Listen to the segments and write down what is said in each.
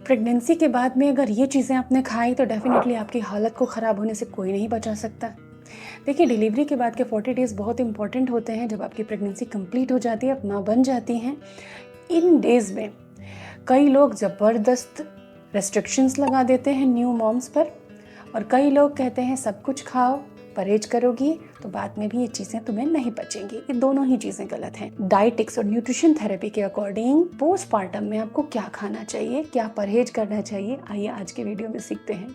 Pregnancy के बाद में अगर ये चीज़ें आपने खाई तो डेफिनेटली आपकी हालत को ख़राब होने से कोई नहीं बचा सकता। देखिए, डिलीवरी के बाद के 40 डेज़ बहुत इंपॉर्टेंट होते हैं। जब आपकी प्रेगनेंसी कंप्लीट हो जाती है, आप माँ बन जाती हैं, इन डेज़ में कई लोग ज़बरदस्त रेस्ट्रिक्शंस लगा देते हैं न्यू मॉम्स पर, और कई लोग कहते हैं सब कुछ खाओ, परहेज करोगी तो बाद में भी ये चीज़ें तुम्हें नहीं बचेंगी। ये दोनों ही चीज़ें गलत हैं। डाइटिक्स और न्यूट्रिशन थेरेपी के अकॉर्डिंग पोस्टपार्टम में आपको क्या खाना चाहिए, क्या परहेज करना चाहिए, आइए आज के वीडियो में सीखते हैं।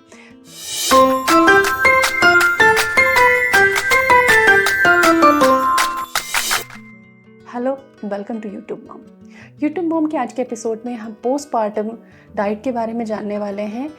Hello, welcome to YouTube mom. YouTube mom के आज के एपिसोड में हम पोस्टपार्टम डाइट के बारे में जानने वाले हैं।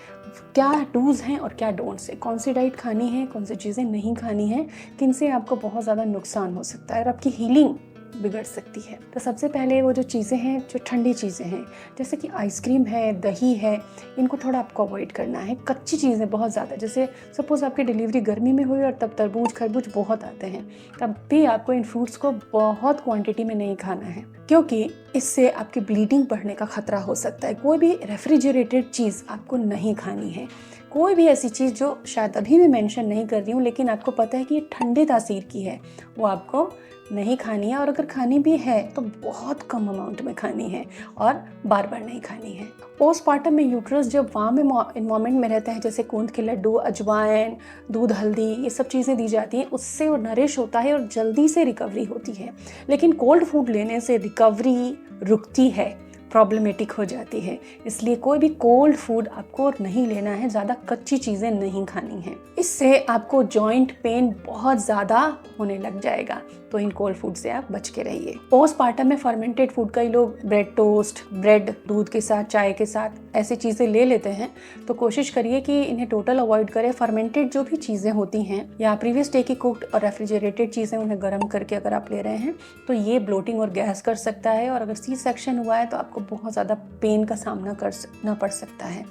क्या डूज हैं और क्या डोंट्स हैं, कौन सी डाइट खानी है, कौन सी चीज़ें नहीं खानी है, किन से आपको बहुत ज़्यादा नुकसान हो सकता है और आपकी हीलिंग बिगड़ सकती है। तो सबसे पहले वो जो चीज़ें हैं, जो ठंडी चीज़ें हैं, जैसे कि आइसक्रीम है, दही है, इनको थोड़ा आपको अवॉइड करना है। कच्ची चीज़ें बहुत ज़्यादा, जैसे सपोज़ आपकी डिलीवरी गर्मी में हुई और तब तरबूज खरबूज बहुत आते हैं, तब भी आपको इन फ्रूट्स को बहुत क्वांटिटी में नहीं खाना है, क्योंकि इससे आपकी ब्लीडिंग बढ़ने का खतरा हो सकता है। कोई भी रेफ्रिजरेटेड चीज़ आपको नहीं खानी है। कोई भी ऐसी चीज़ जो शायद अभी भी मेंशन नहीं कर रही हूँ, लेकिन आपको पता है कि ये ठंडे तासीर की है, वो आपको नहीं खानी है। और अगर खानी भी है तो बहुत कम अमाउंट में खानी है और बार बार नहीं खानी है। पोस्टपार्टम में यूट्रस जब वार्म इन्वायरमेंट में रहता है, जैसे गोंद के लड्डू, अजवाइन, दूध, हल्दी, ये सब चीज़ें दी जाती हैं, उससे वो नरिश होता है और जल्दी से रिकवरी होती है। लेकिन कोल्ड फूड लेने से रिकवरी रुकती है, प्रॉब्लमेटिक हो जाती है। इसलिए कोई भी कोल्ड फूड आपको नहीं लेना है, ज़्यादा कच्ची चीज़ें नहीं खानी हैं। इससे आपको जॉइंट पेन बहुत ज़्यादा होने लग जाएगा, तो इन कोल्ड फूड से आप बच के रहिए। पोस्टपार्टम में फर्मेंटेड फूड, कई लोग ब्रेड टोस्ट, ब्रेड दूध के साथ, चाय के साथ ऐसी चीज़ें ले लेते हैं, तो कोशिश करिए कि इन्हें टोटल अवॉइड करें। फर्मेंटेड जो भी चीज़ें होती हैं या प्रीवियस डे की कुक्ड और रेफ्रिजरेटेड चीज़ें, उन्हें गर्म करके अगर आप ले रहे हैं तो ये ब्लोटिंग और गैस कर सकता है, और अगर सी सेक्शन हुआ है तो आपको बहुत ज़्यादा पेन का सामना करना पड़ सकता है।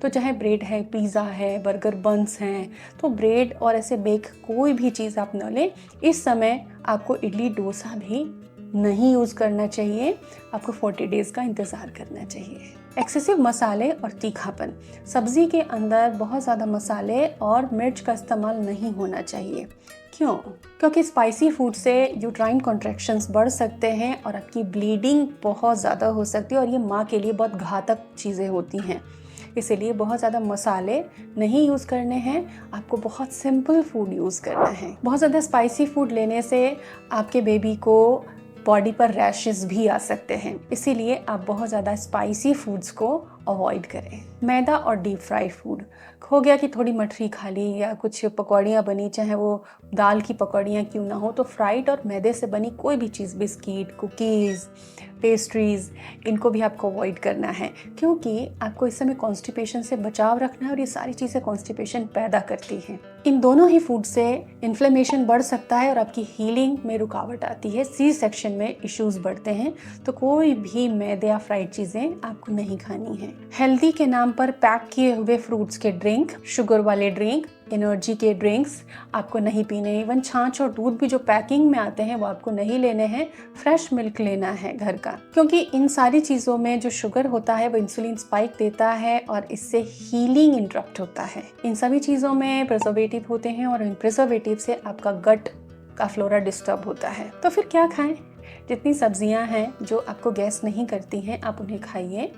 तो चाहे ब्रेड है, पिज़्ज़ा है, बर्गर बन्स हैं, तो ब्रेड और ऐसे बेक कोई भी चीज़ आप न लें। इस समय आपको इडली डोसा भी नहीं यूज़ करना चाहिए, आपको 40 डेज़ का इंतज़ार करना चाहिए। एक्सेसिव मसाले और तीखापन, सब्ज़ी के अंदर बहुत ज़्यादा मसाले और मिर्च का इस्तेमाल नहीं होना चाहिए। क्यों? क्योंकि स्पाइसी फूड से यूट्राइन कॉन्ट्रैक्शंस बढ़ सकते हैं और आपकी ब्लीडिंग बहुत ज़्यादा हो सकती है, और ये माँ के लिए बहुत घातक चीज़ें होती हैं। इसीलिए बहुत ज़्यादा मसाले नहीं यूज़ करने हैं, आपको बहुत सिंपल फूड यूज़ करना है। बहुत ज़्यादा स्पाइसी फूड लेने से आपके बेबी को बॉडी पर रैशेस भी आ सकते हैं, इसीलिए आप बहुत ज़्यादा स्पाइसी फूड्स को अवॉइड करें। मैदा और डीप फ्राइड फूड, हो गया कि थोड़ी मठरी खा ली या कुछ पकौड़ियाँ बनी, चाहे वो दाल की पकौड़ियाँ क्यों ना हो, तो फ्राइड और मैदे से बनी कोई भी चीज़, बिस्किट, कुकीज़, पेस्ट्रीज़, इनको भी आपको अवॉइड करना है, क्योंकि आपको इस समय कॉन्स्टिपेशन से बचाव रखना है और ये सारी चीज़ें कॉन्स्टिपेशन पैदा करती हैं। इन दोनों ही फूड से इन्फ्लेमेशन बढ़ सकता है और आपकी हीलिंग में रुकावट आती है, सी सेक्शन में इश्यूज बढ़ते हैं। तो कोई भी मैदे या फ्राइड चीज़ें आपको नहीं खानी है। हेल्दी के नाम पर पैक किए हुए फ्रूट्स के ड्रिंक, शुगर वाले ड्रिंक, एनर्जी के ड्रिंक्स आपको नहीं पीने। इवन छाछ और दूध भी जो पैकिंग में आते हैं वो आपको नहीं लेने हैं। फ्रेश मिल्क लेना है घर का, क्योंकि इन सारी चीज़ों में जो शुगर होता है वो इंसुलिन स्पाइक देता है और इससे हीलिंग इंटरप्ट होता है। इन सभी चीज़ों में प्रिजर्वेटिव होते हैं और इन प्रिजर्वेटिव से आपका गट का फ्लोरा डिस्टर्ब होता है। तो फिर क्या खाएं? जितनी सब्जियां हैं जो आपको गैस नहीं करती हैं, आप उन्हें खाइए।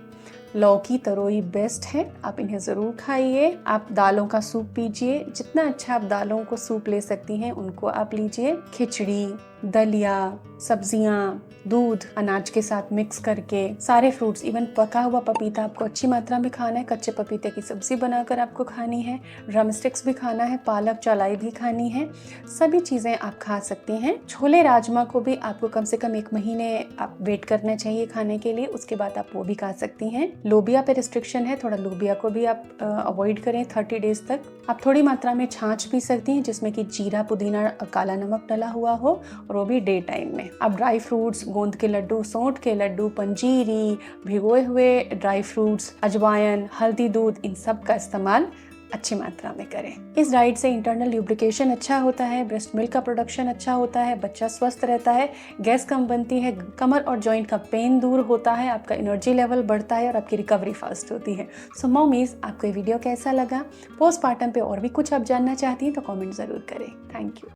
लौकी, तरोई बेस्ट है, आप इन्हें ज़रूर खाइए। आप दालों का सूप पीजिए, जितना अच्छा आप दालों को सूप ले सकती हैं उनको आप लीजिए। खिचड़ी, दलिया, सब्जियां, दूध अनाज के साथ मिक्स करके, सारे फ्रूट्स, इवन पका हुआ पपीता आपको अच्छी मात्रा में खाना है। कच्चे पपीते की सब्जी बनाकर आपको खानी है। ड्रम स्टिक्स भी खाना है, पालक चलाई भी खानी है। सभी चीज़ें आप खा सकती हैं। छोले राजमा को भी आपको कम से कम 1 महीने आप वेट करना चाहिए खाने के लिए, उसके बाद आप वो भी खा सकती हैं। लोबिया पे रिस्ट्रिक्शन है, थोड़ा लोबिया को भी आप अवॉइड करें 30 डेज तक। आप थोड़ी मात्रा में छाछ पी सकती हैं, जिसमें कि जीरा, पुदीना, काला नमक डला हुआ हो, और वो भी डे टाइम में। आप ड्राई फ्रूट्स, गोंद के लड्डू, सौंठ के लड्डू, पंजीरी, भिगोए हुए ड्राई फ्रूट्स, अजवाइन, हल्दी दूध, इन सब का इस्तेमाल अच्छी मात्रा में करें। इस डाइट से इंटरनल ल्यूब्रिकेशन अच्छा होता है, ब्रेस्ट मिल्क का प्रोडक्शन अच्छा होता है, बच्चा स्वस्थ रहता है, गैस कम बनती है, कमर और जॉइंट का पेन दूर होता है, आपका एनर्जी लेवल बढ़ता है और आपकी रिकवरी फास्ट होती है। सो मॉमीज, आपको ये वीडियो कैसा लगा? पोस्टपार्टम पे और भी कुछ आप जानना चाहती हैं तो कमेंट ज़रूर करें। Thank you.